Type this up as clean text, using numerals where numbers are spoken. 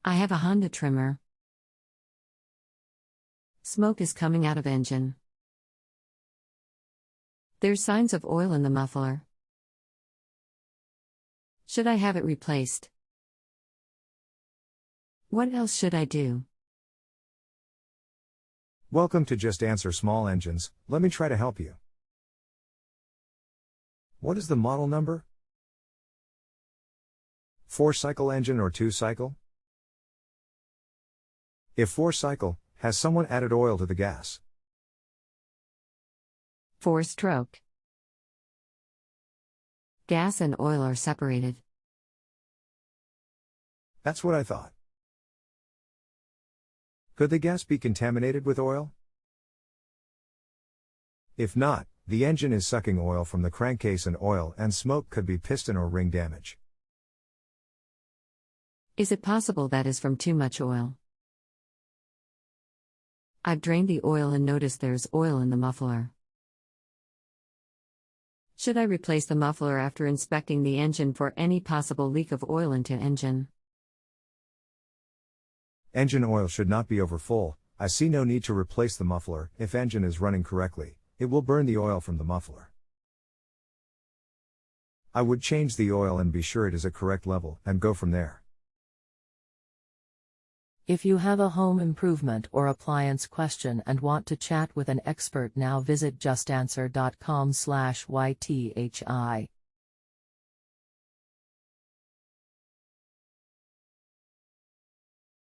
I have a Honda trimmer. Smoke is coming out of engine. There's signs of oil in the muffler. Should I have it replaced? What else should I do? Welcome to Just Answer Small Engines. Let me try to help you. What is the model number? 4-cycle engine or 2-cycle? If 4-cycle, has someone added oil to the gas? 4-stroke. Gas and oil are separated. That's what I thought. Could the gas be contaminated with oil? If not, the engine is sucking oil from the crankcase, and oil and smoke could be piston or ring damage. Is it possible that is from too much oil? I've drained the oil and noticed there's oil in the muffler. Should I replace the muffler after inspecting the engine for any possible leak of oil into engine? Engine oil should not be over full. I see no need to replace the muffler. If engine is running correctly, it will burn the oil from the muffler. I would change the oil and be sure it is at correct level, and go from there. If you have a home improvement or appliance question and want to chat with an expert now, visit justanswer.com/YTHI.